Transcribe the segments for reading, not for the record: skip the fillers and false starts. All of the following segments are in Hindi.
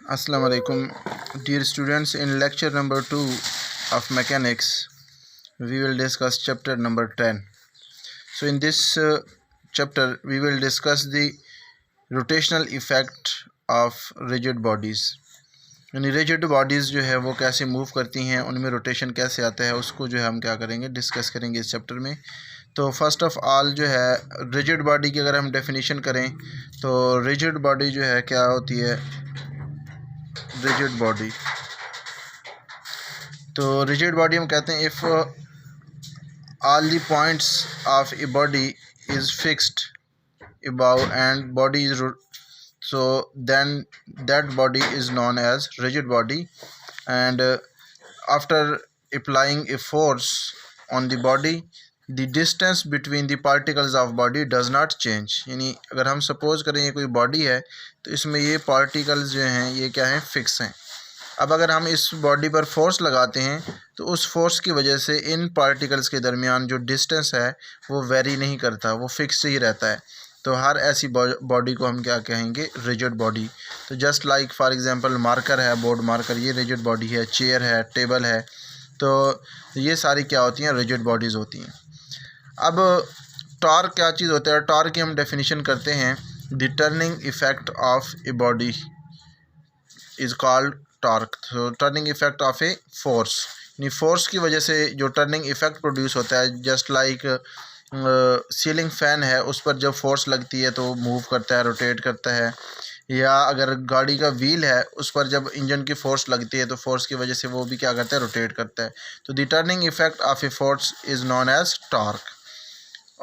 Assalamu alaikum, dear students. In lecture number 2 of mechanics, we will discuss chapter number 10. So in this chapter, we will discuss the rotational effect of rigid bodies. यानी रिजिड बॉडीज़ जो है वो कैसे मूव करती हैं, उनमें रोटेशन कैसे आता है, उसको जो है हम क्या करेंगे, डिस्कस करेंगे इस चैप्टर में। तो फर्स्ट ऑफ ऑल जो है रिजिड बॉडी की अगर हम डेफिनेशन करें तो रिजिड बॉडी जो है क्या होती है, रिजिड बॉडी। तो रिजिड बॉडी हम कहते हैं if all the points of a body is fixed above and body is so then that body is known as rigid body. And after applying a force on the body, the distance between the particles of body does not change. यानी अगर हम सपोज करें ये कोई बॉडी है तो इसमें ये पार्टिकल्स जो हैं ये क्या हैं, फिक्स हैं। अब अगर हम इस बॉडी पर फोर्स लगाते हैं तो उस फोर्स की वजह से इन पार्टिकल्स के दरमियान जो डिस्टेंस है वो वेरी नहीं करता, वो फिक्स ही रहता है। तो हर ऐसी बॉडी को हम क्या कहेंगे, रिजिड बॉडी। तो just like for example marker है, बोर्ड मार्कर, ये रिजिड बॉडी है। चेयर है, टेबल है, तो ये सारी क्या होती हैं, रिजिड बॉडीज़ होती हैं। अब टॉर्क क्या चीज़ होता है, टॉर्क की हम डेफिनेशन करते हैं, the turning effect of a body is called torque. तो turning effect of a force, यानी फोर्स की वजह से जो टर्निंग इफेक्ट प्रोड्यूस होता है, जस्ट लाइक सीलिंग फ़ैन है, उस पर जब फोर्स लगती है तो मूव करता है, रोटेट करता है। या अगर गाड़ी का व्हील है उस पर जब इंजन की फोर्स लगती है तो फोर्स की वजह से वो भी क्या करता है, रोटेट करता है। तो the turning effect of a force is known as torque.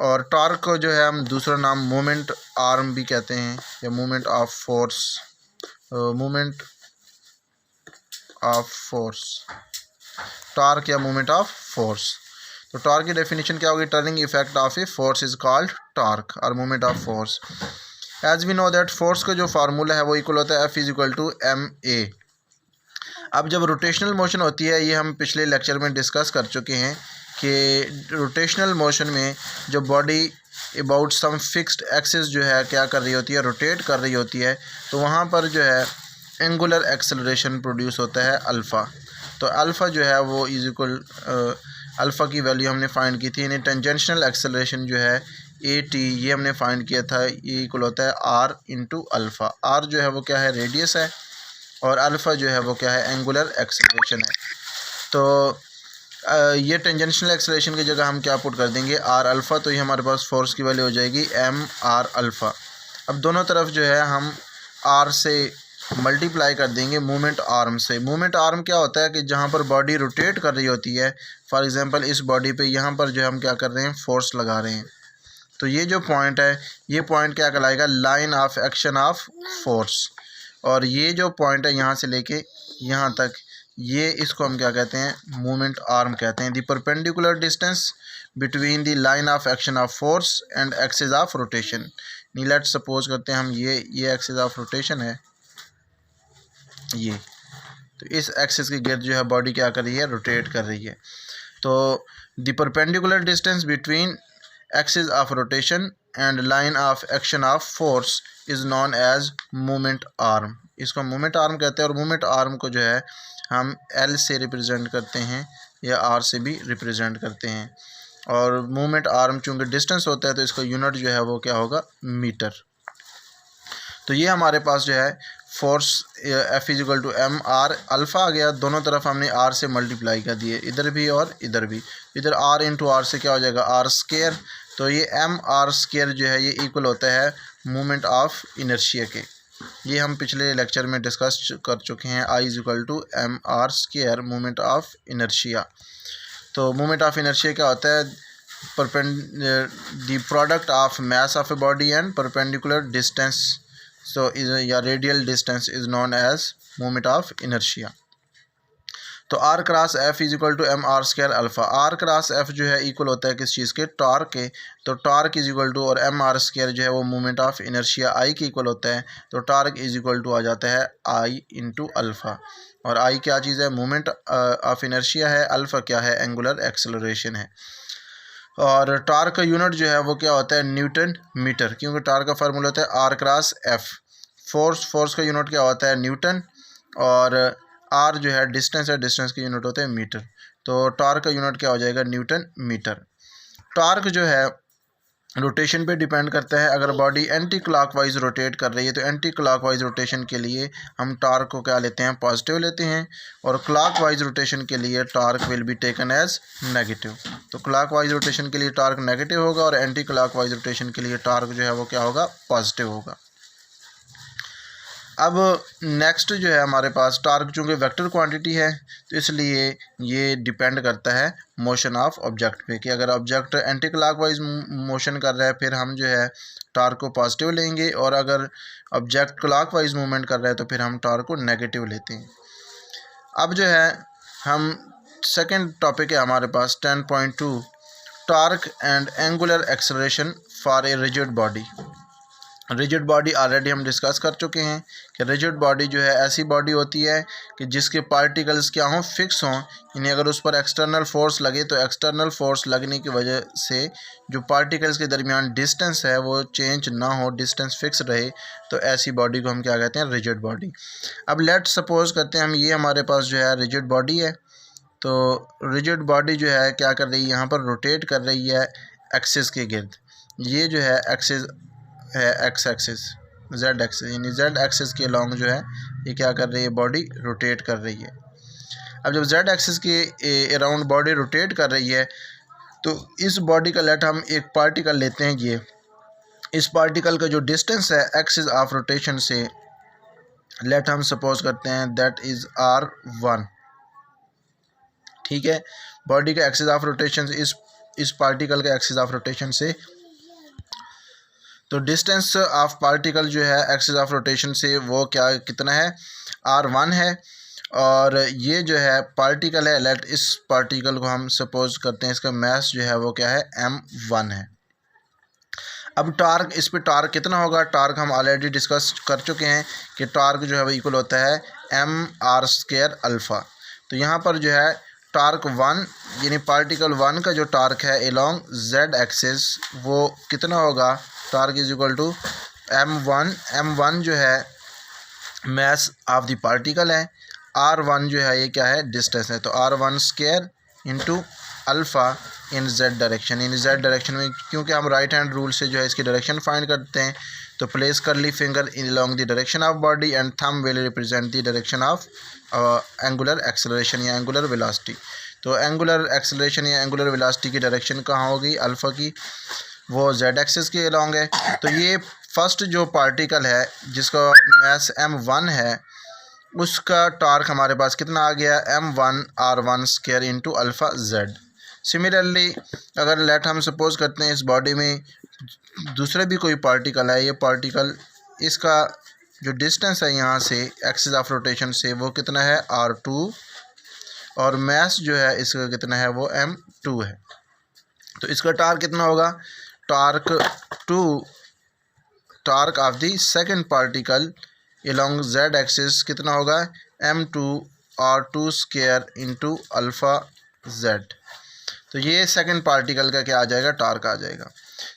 और टॉर्क को जो है हम दूसरा नाम मोमेंट आर्म भी कहते हैं, या moment of force, moment of force, torque या मोमेंट ऑफ फोर्स। तो टॉर्क की डेफिनेशन क्या होगी, turning effect of a force is called torque और moment of force. As we know that force का जो फार्मूला है वो इक्वल होता है F is equal to ma। अब जब रोटेशनल मोशन होती है, ये हम पिछले लेक्चर में डिस्कस कर चुके हैं कि रोटेशनल मोशन में जो body about some fixed axis जो है क्या कर रही होती है, रोटेट कर रही होती है, तो वहाँ पर जो है एंगुलर एक्सेलरेशन प्रोड्यूस होता है अल्फ़ा। तो अल्फ़ा जो है वो इज इक्वल, अल्फ़ा की वैल्यू हमने फाइंड की थी, यानी टेंजेंशियल एक्सेलरेशन जो है AT, ये हमने फाइंड किया था, ये इक्वल होता है R इंटू अल्फ़ा। R जो है वो क्या है, रेडियस है, और अल्फ़ा जो है वो क्या है, एंगुलर एक्सेलरेशन है। तो ये टेंजेंशियल एक्सेलरेशन की जगह हम क्या पुट कर देंगे, R अल्फ़ा, तो ये हमारे पास फोर्स की वैल्यू हो जाएगी mR अल्फ़ा। अब दोनों तरफ जो है हम R से मल्टीप्लाई कर देंगे मूवमेंट आर्म से। मूवमेंट आर्म क्या होता है कि जहाँ पर बॉडी रोटेट कर रही होती है, फॉर एग्जांपल इस बॉडी पे यहाँ पर जो हम क्या कर रहे हैं, फोर्स लगा रहे हैं, तो ये जो पॉइंट है, ये पॉइंट क्या कहलाएगा, line of action of force. और ये जो पॉइंट है यहाँ से लेके यहाँ तक, ये इसको हम क्या कहते हैं, मूवमेंट आर्म कहते हैं। The perpendicular distance between the line of action of force and axis of rotation. Knee let suppose करते हैं हम ये एक्सिस ऑफ रोटेशन है, ये, तो इस एक्सिस के गिर्द जो है बॉडी क्या कर रही है, रोटेट कर रही है। तो the perpendicular distance between axis of rotation and line of action of force is known as movement arm. इसको मूवमेंट आर्म कहते हैं। और मूवमेंट आर्म को जो है हम L से रिप्रेजेंट करते हैं या R से भी रिप्रेजेंट करते हैं। और मूवमेंट आर्म चूँकि डिस्टेंस होता है तो इसका यूनिट जो है वो क्या होगा, मीटर। तो ये हमारे पास जो है force F is equal to mR alpha आ गया, दोनों तरफ हमने R से मल्टीप्लाई कर दिए, इधर भी और इधर भी। इधर R इंटू R से क्या हो जाएगा, R स्केयर। तो ये mR स्केयर जो है ये इक्वल होता है मोमेंट ऑफ इनर्शिया के। ये हम पिछले लेक्चर में डिस्कस कर चुके हैं, I is equal to mR square moment of inertia. तो मोमेंट ऑफ इनर्शिया क्या होता है, the product of mass of a body and perpendicular distance, so is या radial distance is known as moment of inertia। तो R cross F is equal to mR square alpha. R cross F जो है इक्वल होता है किस चीज़ के, टॉर्क के। तो टॉर्क इज इक्वल टू, और mR स्क्वायर जो है वो मोमेंट ऑफ इनर्शिया I के इक्वल होता है। तो टॉर्क इज इक्वल टू आ जाता है I इंटू अल्फ़ा। और I क्या चीज़ है, मोमेंट ऑफ इनर्शिया है, अल्फ़ा क्या है, एंगुलर एक्सेलरेशन है। और टॉर्क का यूनिट जो है वो क्या होता है, न्यूटन मीटर, क्योंकि टॉर्क का फार्मूला होता है R क्रॉस F। फोर्स का यूनिट क्या होता है, न्यूटन। और आर जो है डिस्टेंस है, डिस्टेंस की यूनिट होते हैं मीटर। तो टॉर्क का यूनिट क्या हो जाएगा, न्यूटन मीटर। टॉर्क जो है रोटेशन पे डिपेंड करता है। अगर बॉडी एंटी क्लॉकवाइज रोटेट कर रही है तो एंटी क्लॉकवाइज रोटेशन के लिए हम टॉर्क को क्या लेते हैं, पॉजिटिव लेते हैं, और क्लॉकवाइज रोटेशन के लिए torque will be taken as negative. तो क्लॉकवाइज रोटेशन के लिए टॉर्क नेगेटिव होगा और एंटी क्लॉकवाइज रोटेशन के लिए टॉर्क जो है वो क्या होगा, पॉजिटिव होगा। अब नेक्स्ट जो है हमारे पास टॉर्क, चूँकि वेक्टर क्वांटिटी है तो इसलिए ये डिपेंड करता है मोशन ऑफ ऑब्जेक्ट पे, कि अगर ऑब्जेक्ट एंटी क्लॉकवाइज मोशन कर रहा है फिर हम जो है टॉर्क को पॉजिटिव लेंगे, और अगर ऑब्जेक्ट क्लॉकवाइज मूवमेंट कर रहा है तो फिर हम टॉर्क को नेगेटिव लेते हैं। अब जो है हम सेकेंड टॉपिक है हमारे पास 10.2 torque and angular acceleration for a rigid body. Rigid body already हम डिस्कस कर चुके हैं कि रिजिड बॉडी जो है ऐसी बॉडी होती है कि जिसके पार्टिकल्स क्या हों, फिक्स हों, यानी अगर उस पर एक्सटर्नल फोर्स लगे तो एक्सटर्नल फोर्स लगने की वजह से जो पार्टिकल्स के दरमियान डिस्टेंस है वो चेंज ना हो, डिस्टेंस फिक्स रहे, तो ऐसी बॉडी को हम क्या कहते हैं, रिजिड बॉडी। अब लेट सपोज करते हैं हम ये हमारे पास जो है रिजिड बॉडी है, तो रिजिड बॉडी जो है क्या कर रही है, यहाँ पर रोटेट कर रही है एक्सिस के गिर्द। ये जो है एक्सिस है, एक्स एक्सिस, जेड एक्सिस, यानी जेड एक्सिस के लॉन्ग जो है ये क्या कर रही है, बॉडी रोटेट कर रही है। अब जब जेड एक्सिस के अराउंड बॉडी रोटेट कर रही है तो इस बॉडी का लेट हम एक पार्टिकल लेते हैं, ये इस पार्टिकल का जो डिस्टेंस है एक्सिस ऑफ रोटेशन से, लेट हम सपोज करते हैं दैट इज़ r1। ठीक है, बॉडी का एक्सिस ऑफ रोटेशन से इस पार्टिकल का एक्सिस ऑफ रोटेशन से, तो डिस्टेंस ऑफ पार्टिकल जो है एक्सिस ऑफ रोटेशन से वो क्या कितना है, r1 है, और ये जो है पार्टिकल है, लेट इस पार्टिकल को हम सपोज करते हैं इसका मास जो है वो क्या है, m1 है। अब टॉर्क, इस पे टॉर्क कितना होगा, टॉर्क हम ऑलरेडी डिस्कस कर चुके हैं कि टॉर्क जो है वो इक्वल होता है mr² अल्फ़ा। तो यहाँ पर जो है टॉर्क 1 यानी पार्टिकल 1 का जो टॉर्क है एलोंग z एक्सिस वो कितना होगा, torque is equal to m1 जो है मास ऑफ द पार्टिकल है, r1 जो है ये क्या है, डिस्टेंस है, तो r1² इंटू अल्फ़ा इन z डायरेक्शन, इन z डायरेक्शन में, क्योंकि हम राइट हैंड रूल से जो है इसकी डायरेक्शन फाइंड करते हैं, तो प्लेस करली finger in along the direction of body and thumb will represent the direction of angular acceleration या एंगुलर वेलोसिटी। तो एंगुलर एक्सेलरेशन या एंगुलर वेलोसिटी की डायरेक्शन कहाँ होगी, अल्फ़ा की, वो z एक्सिस के अलोंग है। तो ये फर्स्ट जो पार्टिकल है जिसका मास m1 है उसका टॉर्क हमारे पास कितना आ गया, m1 r1² into alpha z। Similarly अगर लेट हम सपोज करते हैं इस बॉडी में दूसरे भी कोई पार्टिकल है, ये पार्टिकल इसका जो डिस्टेंस है यहाँ से एक्सिस ऑफ रोटेशन से वो कितना है, r2, और मास जो है इसका कितना है, वो m2 है। तो इसका टॉर्क कितना होगा, torque of the second particle along z axis कितना होगा, m2 r2² into alpha z। तो ये सेकंड पार्टिकल का क्या आ जाएगा, टॉर्क आ जाएगा।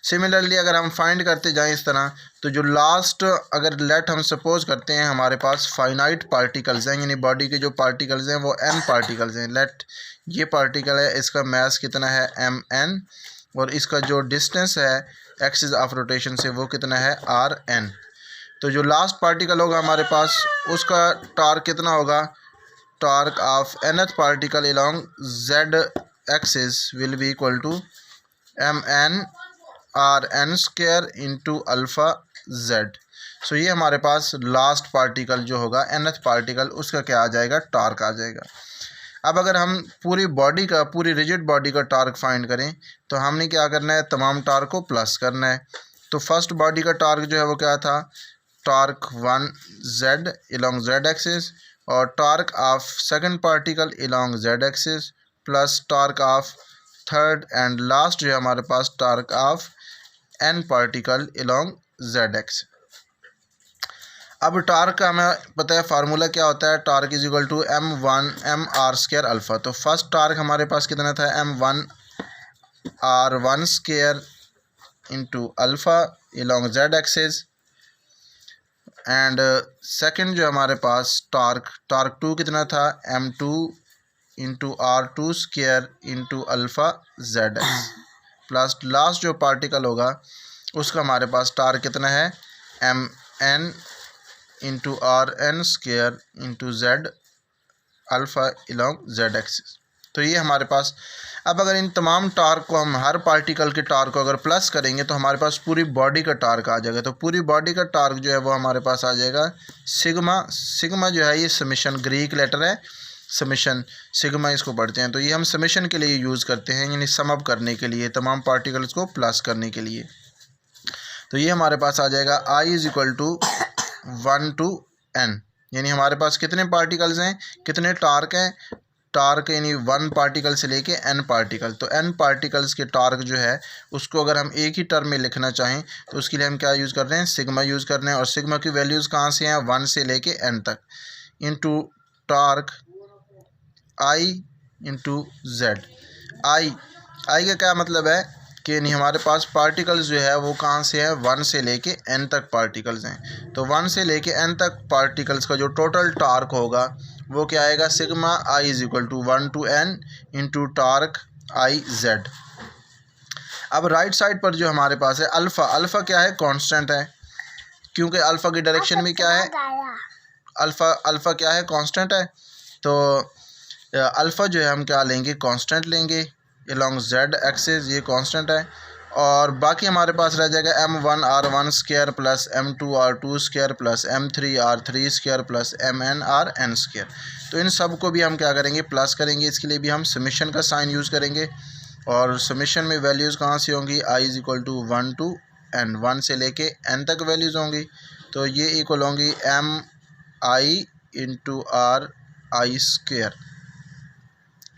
सिमिलरली अगर हम फाइंड करते जाएं इस तरह, तो जो लास्ट, अगर लेट हम सपोज करते हैं हमारे पास फाइनाइट पार्टिकल्स हैं, यानी बॉडी के जो पार्टिकल्स हैं वो n पार्टिकल्स हैं, लेट ये पार्टिकल है, इसका मास कितना है mn, और इसका जो डिस्टेंस है एक्सिस ऑफ रोटेशन से वो कितना है, rn। तो जो लास्ट पार्टिकल होगा हमारे पास उसका टॉर्क कितना होगा, torque of nth particle along z axis will be equal to mn rn² into alpha z। So ये हमारे पास लास्ट पार्टिकल जो होगा nth पार्टिकल उसका क्या आ जाएगा, टॉर्क आ जाएगा। अब अगर हम पूरी बॉडी का, पूरी रिजिड बॉडी का टॉर्क फाइंड करें तो हमने क्या करना है, तमाम टॉर्क को प्लस करना है। तो फर्स्ट बॉडी का टॉर्क जो है वो क्या था, torque 1z along z axis, और torque of second particle along z axis, plus torque of third and last जो है हमारे पास torque of n particle along z axis. अब टॉर्क का हमें पता है फार्मूला क्या होता है, torque is equal to m1 mr² alpha. तो फर्स्ट टॉर्क हमारे पास कितना था, m1 r1² into alpha along z axis, and second जो हमारे पास टॉर्क 2 कितना था, m2 into r2 square into alpha zx, plus last जो पार्टिकल होगा उसका हमारे पास टॉर्क कितना है, mn into rn square into z alpha along z axis. तो ये हमारे पास, अब अगर इन तमाम टार्क को हम हर पार्टिकल के टार्क को अगर प्लस करेंगे तो हमारे पास पूरी बॉडी का टार्क आ जाएगा। तो पूरी बॉडी का टार्क जो है वो हमारे पास आ जाएगा सिग्मा। सिग्मा जो है ये समेशन ग्रीक लेटर है, समेशन सिग्मा इसको पढ़ते हैं। तो ये हम समेशन के लिए यूज़ करते हैं, यानी सम अप करने के लिए, तमाम पार्टिकल्स को प्लस करने के लिए। तो ये हमारे पास आ जाएगा I is equal to 1 to n, यानी हमारे पास कितने पार्टिकल्स हैं, कितने टार्क हैं, टार्क यानी 1 पार्टिकल से लेके n पार्टिकल। तो n पार्टिकल्स के टार्क जो है उसको अगर हम एक ही टर्म में लिखना चाहें तो उसके लिए हम क्या यूज़ कर रहे हैं, सिग्मा यूज़ कर रहे हैं। और सिग्मा की वैल्यूज़ कहाँ से हैं, 1 से लेके n तक, into torque I into z। आई का क्या मतलब है कि नहीं, हमारे पास पार्टिकल्स जो है वो कहाँ से है, 1 से लेके n तक पार्टिकल्स हैं। तो 1 से लेके n तक पार्टिकल्स का जो टोटल टार्क होगा वो क्या आएगा, sigma I is equal to 1 to n into torque I z। अब राइट साइड पर जो हमारे पास है अल्फ़ा क्या है, कांस्टेंट है, क्योंकि अल्फ़ा की डायरेक्शन में क्या है, अल्फ़ा क्या है, कांस्टेंट है। तो अल्फ़ा जो है हम क्या लेंगे, कांस्टेंट लेंगे अलॉन्ग z एक्सिस, ये कांस्टेंट है। और बाकी हमारे पास रह जाएगा m1 r1 square plus m2 r2 square plus m3 r3 square plus mn rn square. तो इन सब को भी हम क्या करेंगे, प्लस करेंगे। इसके लिए भी हम समेशन का साइन यूज़ करेंगे। और समेशन में वैल्यूज़ कहाँ से होंगी, I is equal to 1 to n, 1 से लेके n तक वैल्यूज़ होंगी। तो ये इक्वल होंगी mi into r I square,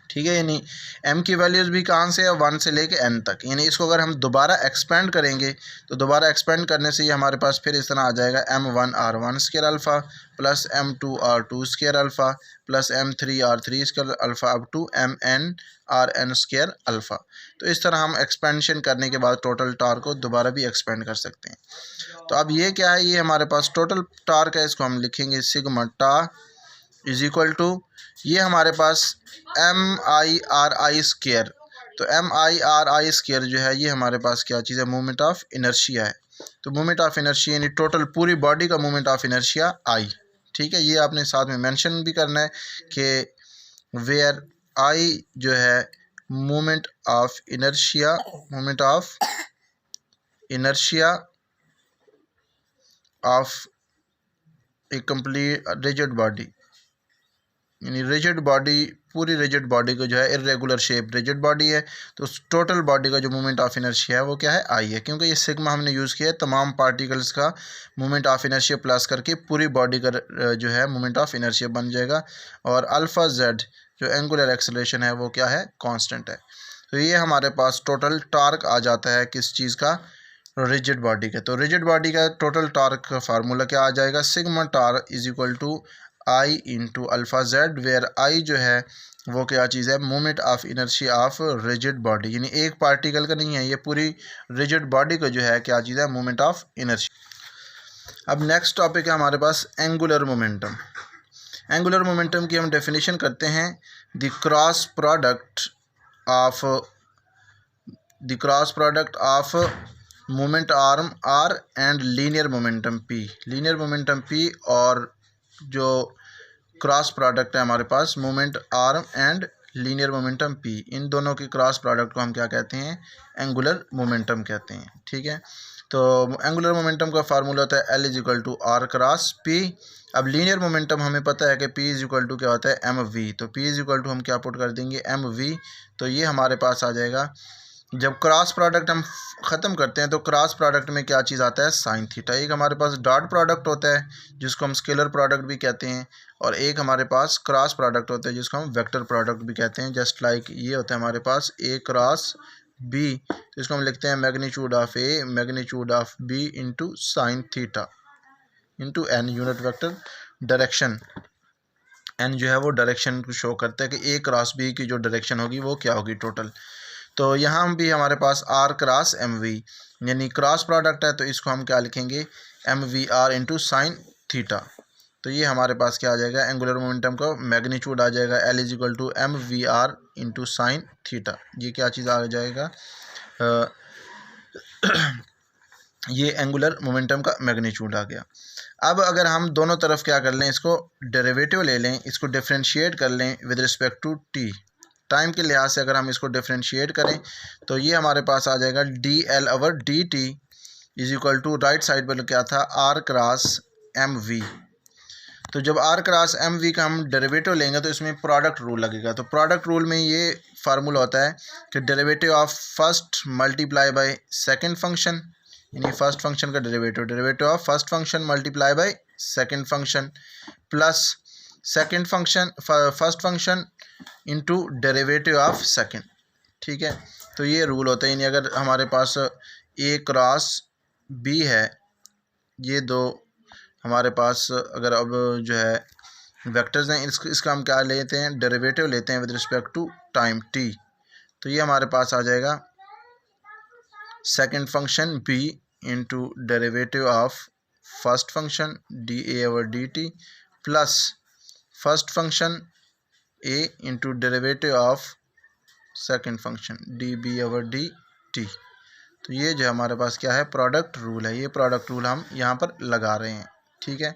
ठीक है। यानी m की वैल्यूज़ भी कहाँ से है, 1 से लेके n तक। यानी इसको अगर हम दोबारा एक्सपेंड करेंगे तो दोबारा एक्सपेंड करने से ये हमारे पास फिर इस तरह आ जाएगा m1 r1 square alpha plus m2 r2 square alpha plus m3 r3 square alpha up to mn rn square alpha. तो इस तरह हम एक्सपेंशन करने के बाद टोटल टार्क को दोबारा भी एक्सपेंड कर सकते हैं। तो अब ये क्या है, ये हमारे पास टोटल टार्क है, इसको हम लिखेंगे सिग्मा टा इज़ इक्वल टू, ये हमारे पास mi/r_i स्क्वायर। तो mi/r_i स्क्वायर जो है ये हमारे पास क्या चीज़ है, मोमेंट ऑफ इनर्शिया है। तो मोमेंट ऑफ इनर्शिया यानी टोटल पूरी बॉडी का मोमेंट ऑफ इनर्शिया I, ठीक है। ये आपने साथ में मेंशन भी करना है कि वेयर I जो है moment of inertia of A complete rigid body, यानी रिजिड बॉडी, पूरी रिजिड बॉडी को जो है इरेगुलर शेप रिजिड बॉडी है। तो टोटल बॉडी का जो मोमेंट ऑफ इनर्शिया है वो क्या है, I है। क्योंकि ये सिग्मा हमने यूज़ किया है तमाम पार्टिकल्स का मोमेंट ऑफ इनर्शिया प्लस करके पूरी बॉडी का जो है मोमेंट ऑफ इनर्शिया बन जाएगा। और अल्फ़ा z जो एंगुलर एक्सेलरेशन है वो क्या है, कांस्टेंट है। तो ये हमारे पास टोटल टार्क आ जाता है किस चीज़ का, रिजिड बॉडी का। तो रिजिड बॉडी का टोटल टार्क का फार्मूला क्या आ जाएगा, sigma torque is equal to I into alpha z, where I जो है वो क्या चीज़ है, moment of inertia of rigid body, यानी एक पार्टिकल का नहीं है, ये पूरी रिजिड बॉडी का जो है क्या चीज़ है, मोमेंट ऑफ इनर्शिया। अब नेक्स्ट टॉपिक है हमारे पास एंगुलर मोमेंटम। एंगुलर मोमेंटम की हम डेफिनेशन करते हैं, the cross product of moment arm R and linear momentum P। Linear momentum P और जो क्रॉस प्रोडक्ट है हमारे पास moment arm and linear momentum P, इन दोनों के क्रॉस प्रोडक्ट को हम क्या कहते हैं, एंगुलर मोमेंटम कहते हैं, ठीक है। तो एंगुलर मोमेंटम का फार्मूला होता है L is equal to R cross P। अब लीनियर मोमेंटम हमें पता है कि P इज इक्वल टू क्या होता है, mv। तो P इज इक्वल टू हम क्या पुट कर देंगे, mv। तो ये हमारे पास आ जाएगा, जब क्रॉस प्रोडक्ट हम ख़त्म करते हैं तो क्रॉस प्रोडक्ट में क्या चीज़ आता है, साइन थीटा। एक हमारे पास डॉट प्रोडक्ट होता है जिसको हम स्केलर प्रोडक्ट भी कहते हैं, और एक हमारे पास क्रॉस प्रोडक्ट होता है जिसको हम वेक्टर प्रोडक्ट भी कहते हैं। जस्ट लाइक ये होता है हमारे पास A क्रॉस B, तो इसको हम लिखते हैं magnitude of A magnitude of B into sine theta into n, unit vector direction. n जो है वो डायरेक्शन को शो करता है कि A क्रॉस B की जो डायरेक्शन होगी वो क्या होगी टोटल। तो यहाँ भी हमारे पास R क्रॉस mv, यानी क्रॉस प्रोडक्ट है तो इसको हम क्या लिखेंगे, mvr इंटू साइन थीटा। तो ये हमारे पास क्या आ जाएगा, एंगुलर मोमेंटम का मैग्नीट्यूड आ जाएगा L is equal to M V R into sine theta. ये क्या चीज़ आ जाएगा, ये एंगुलर मोमेंटम का मैग्नीट्यूड आ गया। अब अगर हम दोनों तरफ क्या कर लें, इसको डेरिवेटिव ले लें, इसको डिफरेंशिएट कर लें with respect to T, time के लिहाज से अगर हम इसको डिफरेंशिएट करें तो ये हमारे पास आ जाएगा D L over D T is equal to, right side पर क्या था, आर क्रॉस एम वी। तो जब आर क्रॉस एम वी का हम डेरिवेटिव लेंगे तो इसमें प्रोडक्ट रूल लगेगा। तो प्रोडक्ट रूल में ये फार्मूला होता है कि derivative of first multiply by second function, यानी फर्स्ट फंक्शन का derivative of first function multiply by second function plus second function first function into derivative of second. ठीक है, तो ये रूल होता है। यानी अगर हमारे पास ए क्रॉस बी है, ये दो हमारे पास अगर अब जो है वेक्टर्स हैं, इसका हम क्या लेते हैं, डेरिवेटिव लेते हैं with respect to time T. तो ये हमारे पास आ जाएगा second function B into derivative of first function D A over D T plus first function A into derivative of second function D B over D T. तो ये जो हमारे पास क्या है, प्रोडक्ट रूल है। ये प्रोडक्ट रूल हम यहाँ पर लगा रहे हैं। ठीक है,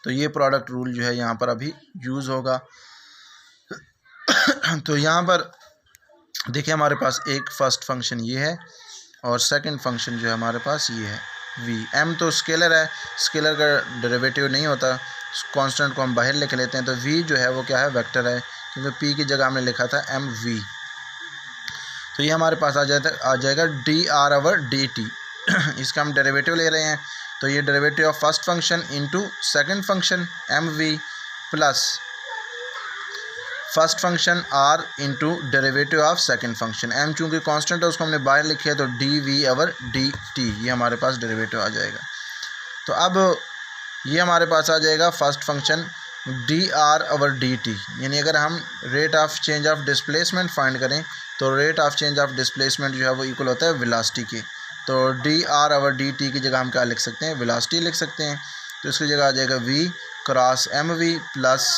तो ये प्रोडक्ट रूल जो है यहाँ पर अभी यूज़ होगा। तो यहाँ पर देखिए हमारे पास एक फर्स्ट फंक्शन ये है और सेकंड फंक्शन जो है हमारे पास ये है v। m तो स्केलर है, स्केलर का डेरिवेटिव नहीं होता, कांस्टेंट को हम बाहर लिख लेते हैं। तो v जो है वो क्या है, वेक्टर है, क्योंकि p की जगह हमने लिखा था mv। तो ये हमारे पास आ जाएगा D R over D T. इसका हम डेरिवेटिव ले रहे हैं, तो ये derivative of first function into second function M V plus first function R into derivative of second function. M चूँकि कांस्टेंट है उसको हमने बाहर लिखे है, तो D V over D T ये हमारे पास डेरिवेटिव आ जाएगा। तो अब ये हमारे पास आ जाएगा first function D R over D T, यानी अगर हम rate of change of displacement find करें तो rate of change of displacement जो है वो इक्वल होता है वेलोसिटी के। तो D R over D T की जगह हम क्या लिख सकते हैं, वेलोसिटी लिख सकते हैं। तो इसकी जगह आ जाएगा V cross M V plus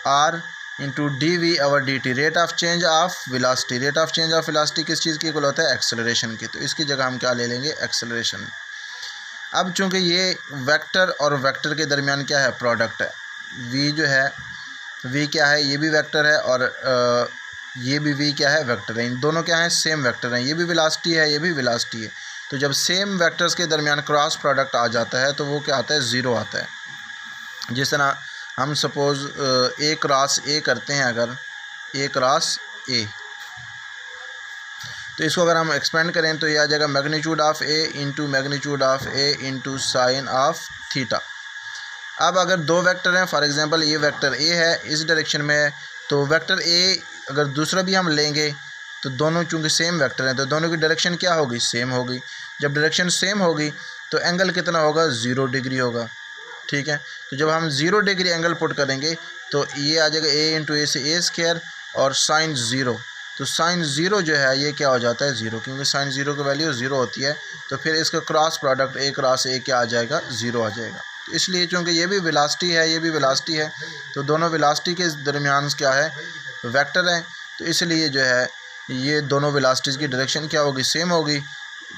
R into D V over D T, rate of change of velocity. Rate of change of velocity किस चीज़ की इक्वल होता है, एक्सेलरेशन की। तो इसकी जगह हम क्या ले लेंगे, एक्सेलरेशन। अब चूँकि ये वेक्टर और वेक्टर के दरमियान क्या है, प्रोडक्ट है। वी जो है, वी क्या है, ये भी वेक्टर है और ये भी वी क्या है, वेक्टर है। इन दोनों क्या है, सेम वेक्टर हैं। ये भी वेलोसिटी है, ये भी वेलोसिटी है। तो जब सेम वेक्टर्स के दरमियान क्रॉस प्रोडक्ट आ जाता है तो वो क्या आता है, ज़ीरो आता है। जिस तरह हम सपोज़ ए क्रॉस ए करते हैं, अगर ए क्रॉस ए, तो इसको अगर हम एक्सपेंड करें तो ये आ जाएगा magnitude of A into magnitude of A into sine of theta. अब अगर दो वेक्टर हैं, फॉर एग्जांपल ये वेक्टर ए है, इस डायरेक्शन में है, तो वेक्टर ए अगर दूसरा भी हम लेंगे तो दोनों चूँकि सेम वेक्टर हैं तो दोनों की डायरेक्शन क्या होगी, सेम होगी। जब डायरेक्शन सेम होगी तो एंगल कितना होगा, 0 डिग्री होगा। ठीक है, तो जब हम 0 डिग्री एंगल पुट करेंगे तो ये आ जाएगा ए इंटू ए से ए स्क्वायर और साइन 0। तो साइन 0 जो है ये क्या हो जाता है, 0, क्योंकि साइन 0 की वैल्यू 0 होती है। तो फिर इसका क्रॉस प्रोडक्ट ए क्रॉस ए क्या आ जाएगा, 0 आ जाएगा। तो इसलिए चूँकि ये भी वेलोसिटी है, ये भी वेलोसिटी है, तो दोनों वेलोसिटी के दरमियान क्या है, वेक्टर है। तो इसलिए जो है ये दोनों वेलोसिटीज़ की डायरेक्शन क्या होगी, सेम होगी।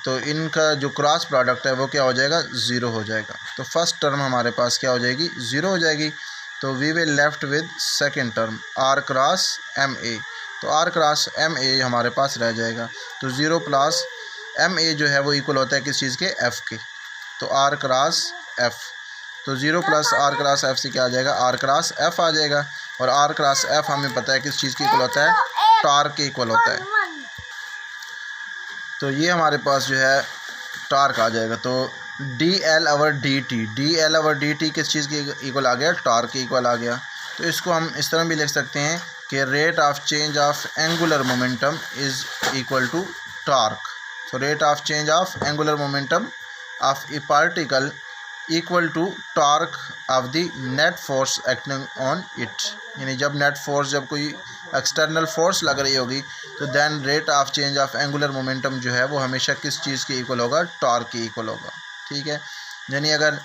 तो इनका जो क्रॉस प्रोडक्ट है वो क्या हो जाएगा, 0 हो जाएगा। तो फर्स्ट टर्म हमारे पास क्या हो जाएगी, 0 हो जाएगी। तो we will left with second term R cross M A. तो आर क्रॉस एम ए हमारे पास रह जाएगा। तो 0 प्लस एम ए जो है वो इक्वल होता है किस चीज़ के, एफ़ के। तो आर क्रॉस एफ़, तो 0 प्लस आर क्रॉस एफ़ से क्या आ जाएगा, आर क्रॉस एफ़ आ जाएगा। और आर क्रॉस एफ़ हमें पता है किस चीज़ के इक्वल होता है, टॉर्क के इक्वल होता है। तो ये हमारे पास जो है टॉर्क आ जाएगा। तो D L over D T, D L over D T किस चीज़ के इक्वल आ गया, टॉर्क के इक्वल आ गया। तो इसको हम इस तरह भी लिख सकते हैं कि rate of change of angular momentum is equal to torque. So rate of change of angular momentum of a particle equal to torque of the net force acting on it. यानी जब नेट फोर्स, जब कोई एक्सटर्नल फोर्स लग रही होगी तो then rate of change of angular momentum जो है वो हमेशा किस चीज़ के इक्वल होगा, टॉर्क के इक्वल होगा। ठीक है, यानी अगर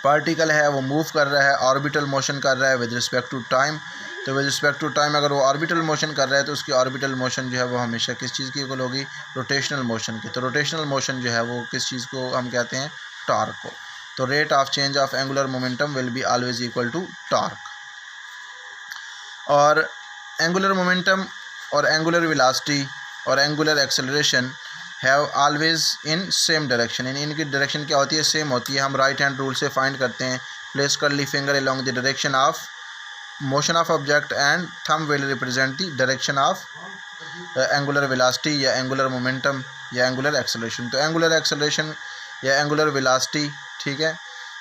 पार्टिकल है वो मूव कर रहा है, ऑर्बिटल मोशन कर रहा है विद रिस्पेक्ट टू टाइम। तो विद रिस्पेक्ट टू टाइम अगर वो ऑर्बिटल मोशन कर रहा है तो उसकी ऑर्बिटल मोशन जो है वो हमेशा किस चीज़ की इक्वल होगी, रोटेशनल मोशन की। तो रोटेशनल मोशन जो है वो किस चीज़ को हम कहते हैं, टॉर्क को। तो rate of change of angular momentum will be always equal to torque. और एंगुलर मोमेंटम और एंगुलर वेलोसिटी और angular acceleration have always in same direction, यानी इनकी डायरेक्शन क्या होती है, सेम होती है। हम राइट हैंड रूल से फाइंड करते हैं, place curly finger along the direction of motion of object and thumb will represent the direction of angular velocity या एंगुलर मोमेंटम या एंगुलर एक्सेलरेशन। तो एंगुलर एक्सेलरेशन या एंगुलर वेलोसिटी, ठीक है,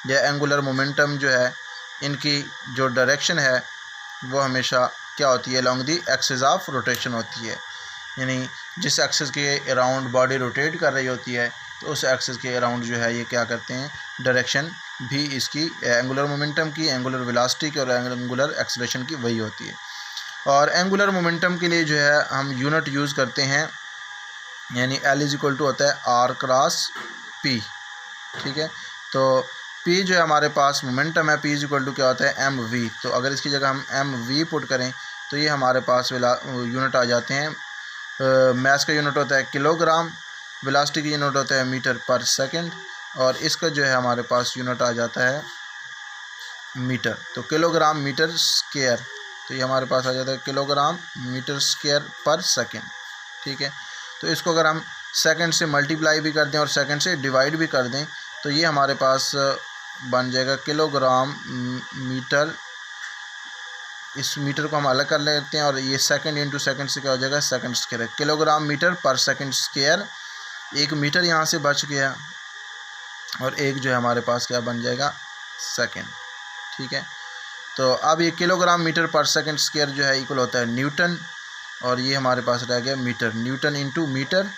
या एंगुलर मोमेंटम जो है, इनकी जो डायरेक्शन है वो हमेशा क्या होती है, along the axis of rotation होती है। यानी जिस एक्सिस के अराउंड बॉडी रोटेट कर रही होती है तो उस एक्सिस के अराउंड जो है ये क्या करते हैं, डायरेक्शन भी इसकी एंगुलर मोमेंटम की, एंगुलर वेलोसिटी की और एंगुलर एक्सेलरेशन की वही होती है। और एंगुलर मोमेंटम के लिए जो है हम यूनिट यूज़ करते हैं, यानी L इज इक्वल टू होता है R क्रॉस P, ठीक है। तो P जो है हमारे पास मोमेंटम है, P इज इक्वल टू क्या होता है, mv। तो अगर इसकी जगह हम mv पुट करें तो ये हमारे पास यूनिट आ जाते हैं। मास का यूनिट होता है किलोग्राम, वेलोसिटी की यूनिट होता है मीटर पर सेकंड, और इसका जो है हमारे पास यूनिट आ जाता है मीटर। तो किलोग्राम मीटर स्क्वायर, तो ये हमारे पास आ जाता है किलोग्राम मीटर स्क्वायर पर सेकंड, ठीक है। तो इसको अगर हम सेकंड से मल्टीप्लाई भी कर दें और सेकंड से डिवाइड भी कर दें तो ये हमारे पास बन जाएगा किलोग्राम मीटर। इस मीटर को हम अलग कर लेते हैं और ये सेकंड इंटू सेकंड से क्या हो जाएगा, सेकंड स्क्वायर। किलोग्राम मीटर पर सेकंड स्क्वायर, एक मीटर यहाँ से बच गया और एक जो है हमारे पास क्या बन जाएगा, सेकंड, ठीक है। तो अब ये किलोग्राम मीटर पर सेकंड स्क्वायर जो है इक्वल होता है न्यूटन, और ये हमारे पास रह गया मीटर, न्यूटन इंटू मीटर,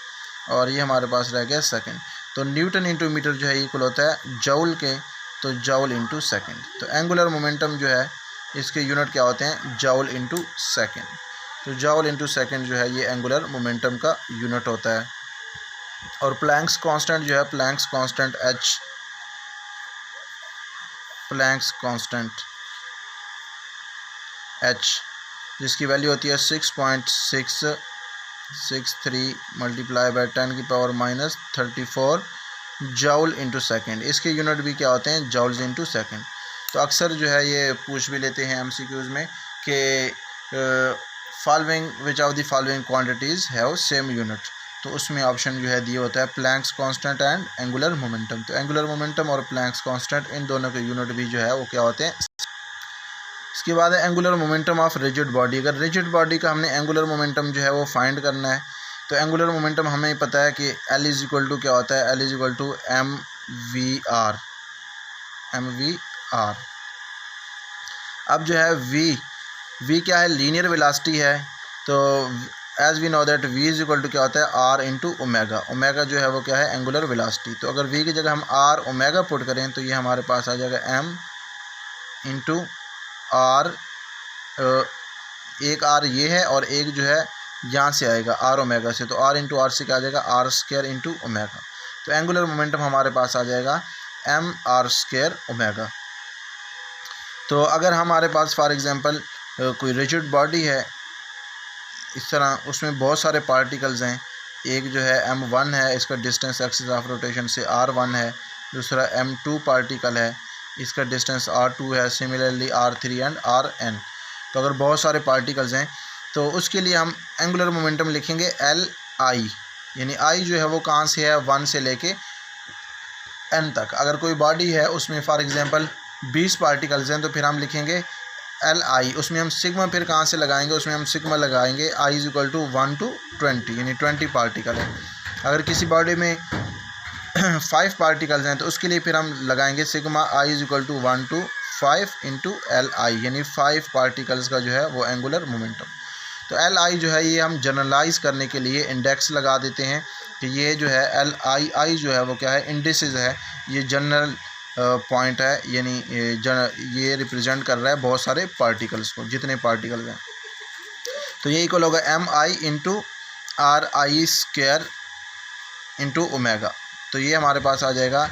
और ये हमारे पास रह गया सेकंड। तो न्यूटन इंटू मीटर जो है इक्वल होता है जौल के, तो जौल इंटू सेकेंड। तो एंगुलर मोमेंटम जो है इसके यूनिट क्या होते हैं, जौल इंटू सेकेंड। तो जौल इंटू सेकेंड जो है ये एंगुलर मोमेंटम का यूनिट होता है। और प्लैंक्स कांस्टेंट जो है, Planck's constant H, Planck's constant H जिसकी वैल्यू होती है 6.663 मल्टीप्लाई बाय 10 की पावर माइनस 34 जौल इंटू सेकेंड। इसके यूनिट भी क्या होते हैं, जौल्स इंटू सेकेंड। तो अक्सर जो है ये पूछ भी लेते हैं MCQs में कि following which of the following quantities have same unit. तो उसमें ऑप्शन जो है दिया होता है Planck's constant and angular momentum. तो एंगुलर मोमेंटम और प्लैंक्स कांस्टेंट इन दोनों के यूनिट भी जो है वो क्या होते हैं। इसके बाद है angular momentum of rigid body. अगर रिजिड बॉडी का हमने एंगुलर मोमेंटम जो है वो फाइंड करना है तो एंगुलर मोमेंटम हमें पता है कि L इज इक्वल टू क्या होता है, L is equal to mv/r। अब जो है v क्या है, लीनियर वेलोसिटी है। तो as we know that v is equal to क्या होता है, r इंटू ओमेगा। ओमेगा जो है वो क्या है, एंगुलर वेलोसिटी। तो अगर v की जगह हम r ओमेगा पुट करें तो ये हमारे पास आ जाएगा m इंटू r, एक r ये है और एक जो है यहाँ से आएगा r ओमेगा से। तो r इंटू आर से क्या आ जाएगा, r स्क्वायर इंटू ओमेगा। तो एंगुलर मोमेंटम हमारे पास आ जाएगा m/r स्क्वायर ओमेगा। तो अगर हमारे पास फॉर एग्ज़ाम्पल कोई रिजिड बॉडी है इस तरह, उसमें बहुत सारे पार्टिकल्स हैं, एक जो है m1 है, इसका डिस्टेंस एक्सिस ऑफ रोटेशन से r1 है। दूसरा m2 पार्टिकल है, इसका डिस्टेंस r2 है, सिमिलरली r3 एंड rn। तो अगर बहुत सारे पार्टिकल्स हैं तो उसके लिए हम एंगुलर मोमेंटम लिखेंगे Li, यानी I जो है वो कहाँ से है, 1 से लेके n तक। अगर कोई बॉडी है उसमें फॉर एग्ज़ाम्पल 20 पार्टिकल्स हैं तो फिर हम लिखेंगे Li। उसमें हम सिग्मा फिर कहाँ से लगाएंगे, उसमें हम सिग्मा लगाएंगे I is equal to 1 to 20, यानी 20 पार्टिकल है। अगर किसी बॉडी में 5 पार्टिकल्स हैं तो उसके लिए फिर हम लगाएंगे sigma I is equal to 1 to 5 into Li, यानी 5 पार्टिकल्स का जो है वो एंगुलर मोमेंटम। तो Li जो है ये हम जनरलाइज करने के लिए इंडेक्स लगा देते हैं कि ये जो है Li जो है वो क्या है, इंडिसेस है, ये जनरल पॉइंट है, यानी ये रिप्रेजेंट कर रहा है बहुत सारे पार्टिकल्स को, जितने पार्टिकल्स हैं। तो ये इक्वल होगा mi into RI square into omega. तो ये हमारे पास आ जाएगा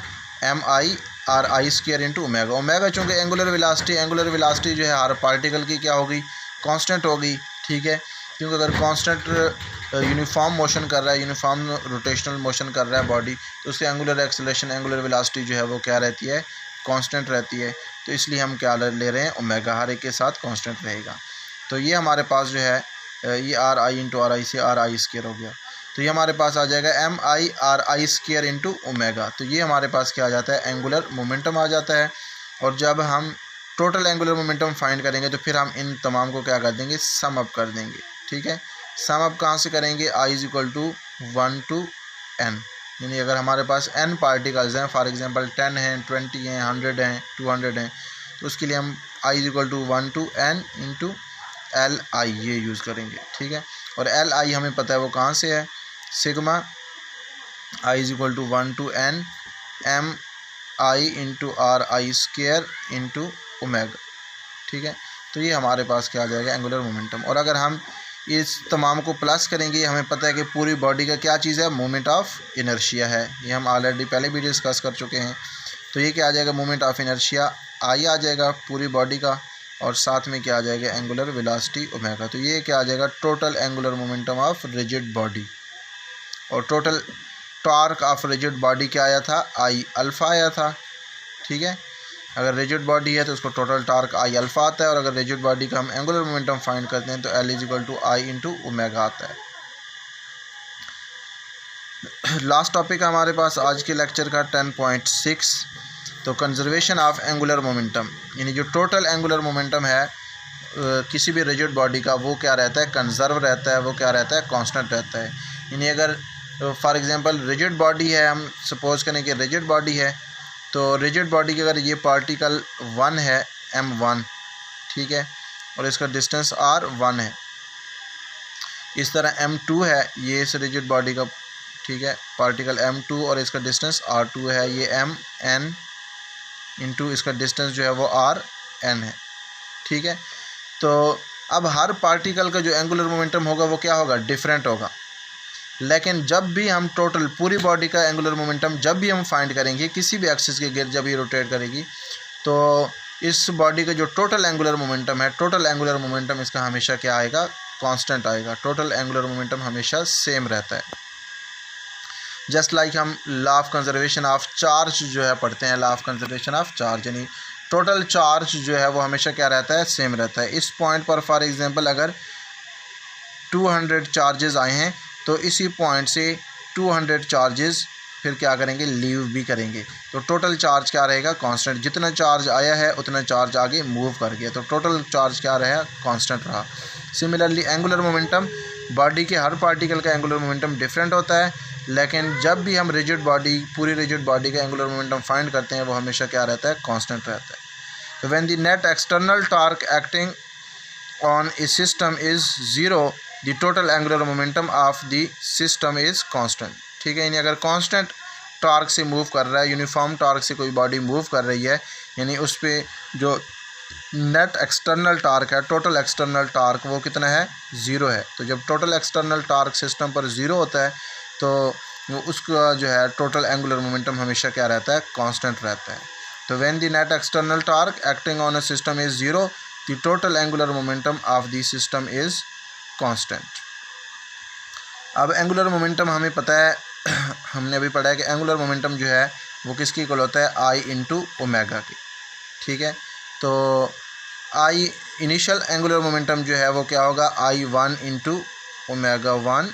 mi are I square into omega. Omega चूँकि एंगुलर वेलोसिटी जो है हर पार्टिकल की क्या होगी, कांस्टेंट होगी, ठीक है। क्योंकि अगर कांस्टेंट यूनिफॉर्म मोशन कर रहा है, यूनिफॉर्म रोटेशनल मोशन कर रहा है बॉडी, तो उससे एंगुलर एक्सेलरेशन, एंगुलर वेलोसिटी जो है वो क्या रहती है, कांस्टेंट रहती है। तो इसलिए हम क्या ले रहे हैं, ओमेगा, हर एक के साथ कांस्टेंट रहेगा। तो ये हमारे पास जो है ये आर आई इंटू आर आई से आर आई स्क्वायर हो गया। तो ये हमारे पास आ जाएगा M I R I square into omega. तो ये हमारे पास क्या आ जाता है, एंगुलर मोमेंटम आ जाता है। और जब हम टोटल एंगुलर मोमेंटम फाइंड करेंगे तो फिर हम इन तमाम को क्या कर देंगे, सम अप कर देंगे, ठीक है। सम अप कहाँ से करेंगे, I is equal to 1 to n, यानी अगर हमारे पास n पार्टिकल्स हैं, फॉर एग्जांपल 10 हैं, 20 हैं, 100 हैं, 200 हैं, तो उसके लिए हम I is equal to 1 to n into L I ये यूज़ करेंगे, ठीक है। और एल आई हमें पता है वो कहाँ से है, sigma I is equal to 1 to n M I into R I square into omega, ठीक है। तो ये हमारे पास क्या आ जाएगा, एंगुलर मोमेंटम। और अगर हम इस तमाम को प्लस करेंगे, हमें पता है कि पूरी बॉडी का क्या चीज़ है, मोमेंट ऑफ इनर्शिया है। ये हम ऑलरेडी पहले भी डिस्कस कर चुके हैं। तो ये क्या आ जाएगा, मोमेंट ऑफ इनर्शिया आई आ जाएगा पूरी बॉडी का, और साथ में क्या आ जाएगा, एंगुलर वेलोसिटी ओमेगा। तो ये क्या आ जाएगा, total angular momentum of rigid body. और total torque of rigid body क्या आया था, आई अल्फ़ा आया था, ठीक है। अगर रिजिड बॉडी है तो उसको टोटल टॉर्क आई अल्फ़ा आता है, और अगर रिजिड बॉडी का हम एंगुलर मोमेंटम फाइंड करते हैं तो L is equal to I into omega आता है। लास्ट टॉपिक हमारे पास आज के लेक्चर का 10.6, तो कंजर्वेशन ऑफ एंगुलर मोमेंटम, यानी जो टोटल एंगुलर मोमेंटम है किसी भी रिजिड बॉडी का, वो क्या रहता है, कंजर्व रहता है, वो क्या रहता है, कांस्टेंट रहता है। यानी अगर फॉर एग्जांपल रिजिड बॉडी है, हम सपोज करें कि रिजिड बॉडी है, तो रिजिड बॉडी की अगर ये पार्टिकल 1 है, m1, ठीक है, और इसका डिस्टेंस r1 है। इस तरह m2 है, ये इस रिजिड बॉडी का, ठीक है, पार्टिकल m2 और इसका डिस्टेंस r2 है। ये mn इंटू इसका डिस्टेंस जो है वो rn है, ठीक है। तो अब हर पार्टिकल का जो एंगुलर मोमेंटम होगा वो क्या होगा, डिफरेंट होगा। लेकिन जब भी हम टोटल पूरी बॉडी का एंगुलर मोमेंटम जब भी हम फाइंड करेंगे किसी भी एक्सिस के गिर्द, जब ये रोटेट करेगी, तो इस बॉडी का जो टोटल एंगुलर मोमेंटम है, टोटल एंगुलर मोमेंटम इसका हमेशा क्या आएगा, कांस्टेंट आएगा। टोटल एंगुलर मोमेंटम हमेशा सेम रहता है। जस्ट लाइक हम law of conservation of charge जो है पढ़ते हैं, law of conservation of charge, यानी टोटल चार्ज जो है वो हमेशा क्या रहता है, सेम रहता है। इस पॉइंट पर फॉर एग्जांपल अगर 200 चार्जेस आए हैं, तो इसी पॉइंट से 200 चार्जेस फिर क्या करेंगे, लीव भी करेंगे। तो टोटल चार्ज क्या रहेगा, कांस्टेंट। जितना चार्ज आया है उतना चार्ज आगे मूव कर गया, तो टोटल चार्ज क्या रहा, कांस्टेंट रहा। सिमिलरली एंगुलर मोमेंटम, बॉडी के हर पार्टिकल का एंगुलर मोमेंटम डिफरेंट होता है, लेकिन जब भी हम रिजिड बॉडी, पूरी रिजिड बॉडी का एंगुलर मोमेंटम फाइंड करते हैं वो हमेशा क्या रहता है, कांस्टेंट रहता है। तो when the net external torque acting on A system is 0, the total angular momentum of the system is constant, ठीक है। यानी अगर कांस्टेंट टॉर्क से मूव कर रहा है, यूनिफॉर्म टॉर्क से कोई बॉडी मूव कर रही है, यानी उस पर जो नेट एक्सटर्नल टॉर्क है, टोटल एक्सटर्नल टॉर्क वो कितना है, 0 है। तो जब टोटल एक्सटर्नल टॉर्क सिस्टम पर 0 होता है तो उसका जो है टोटल एंगुलर मोमेंटम हमेशा क्या रहता है, कांस्टेंट रहता है। तो when the net external torque acting on a system is 0, the total angular momentum of the system is constant. अब एंगुलर मोमेंटम हमें पता है, हमने अभी पढ़ा है कि एंगुलर मोमेंटम जो है वो किसकी इक्वल होता है, आई इंटू ओमेगा की, ठीक है। तो आई इनिशियल एंगुलर मोमेंटम जो है वो क्या होगा, I1 इंटू ओमेगा 1,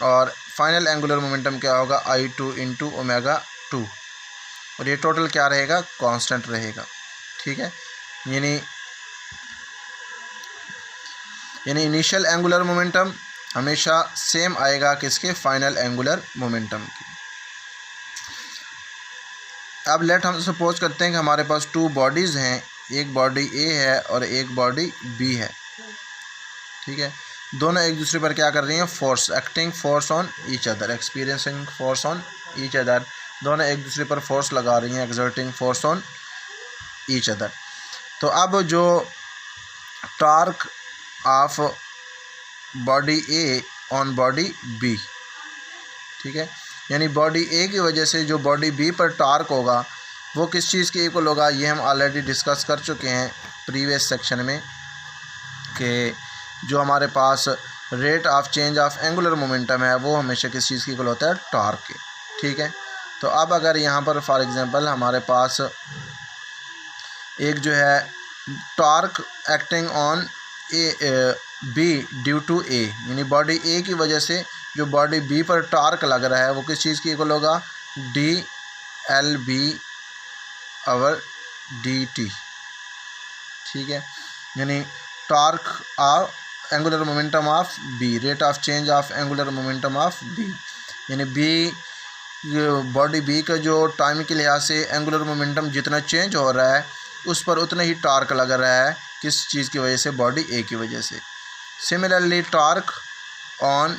और फाइनल एंगुलर मोमेंटम क्या होगा, I2 इंटू ओमेगा 2, और ये टोटल क्या रहेगा, कांस्टेंट रहेगा, ठीक है। यानी इनिशियल एंगुलर मोमेंटम हमेशा सेम आएगा किसके, फाइनल एंगुलर मोमेंटम की। अब लेट हम सपोज करते हैं कि हमारे पास 2 बॉडीज़ हैं, एक बॉडी ए है और एक बॉडी बी है, ठीक है। दोनों एक दूसरे पर क्या कर रही हैं, force, acting force on each other, experiencing force on each other, दोनों एक दूसरे पर फोर्स लगा रही हैं, exerting force on each other. तो अब जो torque of body A on body B, ठीक है, यानी बॉडी ए की वजह से जो बॉडी बी पर टॉर्क होगा वो किस चीज़ के इक्वल होगा, ये हम ऑलरेडी डिस्कस कर चुके हैं प्रीवियस सेक्शन में कि जो हमारे पास rate of change of angular momentum है वो हमेशा किस चीज़ की इक्वल होता है, टॉर्क के। ठीक है, तो अब अगर यहाँ पर फॉर एग्जांपल हमारे पास एक जो है torque acting on A B due to A, यानी बॉडी ए की वजह से जो बॉडी बी पर टॉर्क लग रहा है वो किस चीज़ की इक्वल होगा, D L B over D T. ठीक है, यानी torque of angular momentum of B, rate of change of angular momentum of B, यानी बी बॉडी बी का जो टाइम के लिहाज से एंगुलर मोमेंटम जितना चेंज हो रहा है उस पर उतना ही टॉर्क लग रहा है, किस चीज़ की वजह से, बॉडी ए की वजह से। Similarly torque on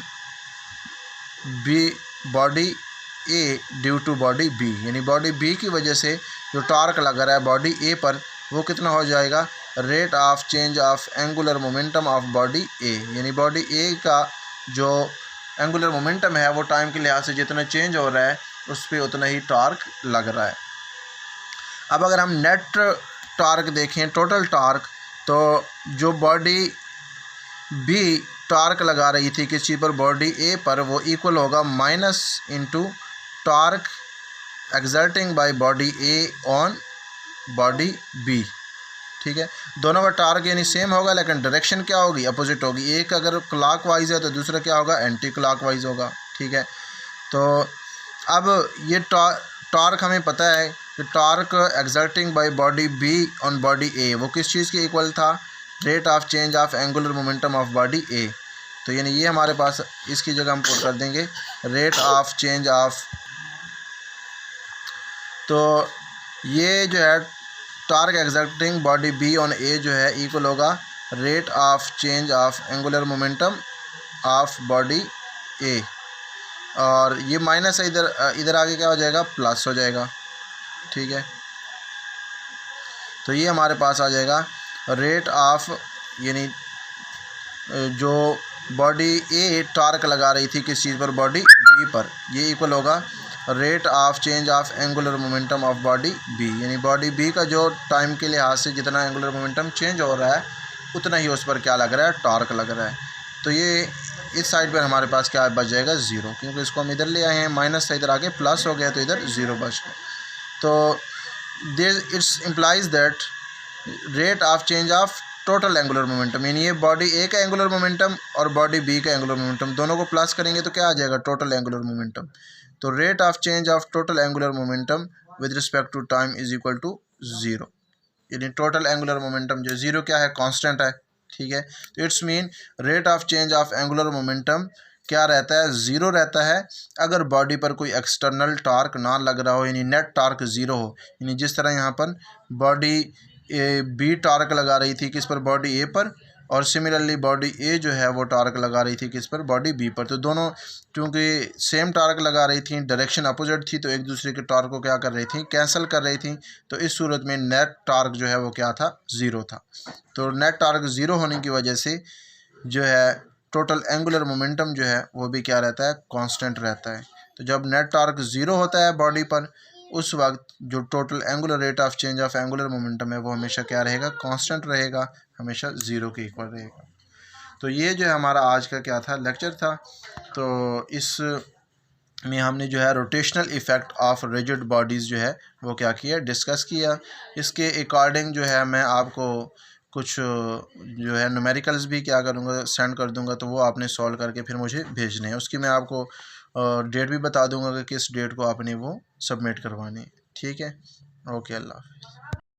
B body A due to body B, यानी बॉडी बी की वजह से जो टॉर्क लग रहा है बॉडी ए पर वो कितना हो जाएगा, rate of change of angular momentum of body A, यानी बॉडी ए का जो एंगुलर मोमेंटम है वो टाइम के लिहाज से जितना चेंज हो रहा है उस पर उतना ही टॉर्क लग रहा है। अब अगर हम नेट टॉर्क देखें, टोटल टॉर्क, तो जो बॉडी बी टॉर्क लगा रही थी किस चीज़ पर, बॉडी ए पर, वो इक्वल होगा minus into torque exerting by body A on body B. ठीक है, दोनों का टॉर्क यानी सेम होगा लेकिन डायरेक्शन क्या होगी, अपोजिट होगी। एक अगर क्लॉक वाइज है तो दूसरा क्या होगा, एंटी क्लॉक वाइज होगा। ठीक है, तो अब ये टॉर्क हमें पता है कि torque exerting by body B on body A वो किस चीज़ के इक्वल था, rate of change of angular momentum of body A. तो यानी ये हमारे पास इसकी जगह हम पुट कर देंगे रेट ऑफ चेंज ऑफ, तो ये जो है torque exerting body B on A जो है इक्वल होगा rate of change of angular momentum of body A, और ये माइनस है इधर आगे क्या हो जाएगा, प्लस हो जाएगा। ठीक है, तो ये हमारे पास आ जाएगा रेट ऑफ, यानी जो बॉडी ए टॉर्क लगा रही थी किस चीज़ पर, बॉडी बी पर, ये इक्वल होगा rate of change of angular momentum of body B, यानी बॉडी बी का जो टाइम के लिहाज से जितना एंगुलर मोमेंटम चेंज हो रहा है उतना ही उस पर क्या लग रहा है, टॉर्क लग रहा है। तो ये इस साइड पर हमारे पास क्या बच जाएगा, ज़ीरो, क्योंकि इसको हम इधर ले आए हैं, माइनस से इधर आके प्लस हो गया तो इधर ज़ीरो बच गया। तो it's implies that rate of change of total angular momentum, यानी ये बॉडी ए का एंगुलर मोमेंटम और बॉडी बी का एंगुलर मोमेंटम दोनों को प्लस करेंगे तो क्या आ जाएगा, टोटल एंगुलर मोमेंटम। तो rate of change of total angular momentum with respect to time is equal to zero, यानी टोटल एंगुलर मोमेंटम जो ज़ीरो क्या है, कांस्टेंट है। ठीक है, तो it's mean rate of change of angular momentum क्या रहता है, ज़ीरो रहता है अगर बॉडी पर कोई एक्सटर्नल टॉर्क ना लग रहा हो, यानी नेट टॉर्क ज़ीरो हो। यानी जिस तरह यहाँ पर बॉडी बी टॉर्क लगा रही थी किस पर, बॉडी ए पर, और सिमिलरली बॉडी ए जो है वो टॉर्क लगा रही थी किस पर, बॉडी बी पर। तो दोनों क्योंकि सेम टॉर्क लगा रही थी, डायरेक्शन अपोजिट थी, तो एक दूसरे के टॉर्क को क्या कर रही थी, कैंसिल कर रही थी। तो इस सूरत में नेट टॉर्क जो है वो क्या था, ज़ीरो था। तो नेट टॉर्क ज़ीरो होने की वजह से जो है टोटल एंगुलर मोमेंटम जो है वो भी क्या रहता है, कांस्टेंट रहता है। तो जब नेट टॉर्क ज़ीरो होता है बॉडी पर, उस वक्त जो total angular rate of change of angular momentum है वो हमेशा क्या रहेगा, कांस्टेंट रहेगा, हमेशा ज़ीरो के इक्वल रहेगा। तो ये जो है हमारा आज का क्या था, लेक्चर था। तो इस में हमने जो है rotational effect of rigid bodies जो है वो क्या किया, डिस्कस किया। इसके अकॉर्डिंग जो है मैं आपको कुछ जो है न्यूमेरिकल्स भी क्या करूँगा, सेंड कर दूँगा, तो वो आपने सॉल्व करके फिर मुझे भेजने हैं। उसकी मैं आपको डेट भी बता दूँगा कि किस डेट को आपने वो सबमिट करवानी है। ठीक है, ओके, अल्लाह हाफ़िज़।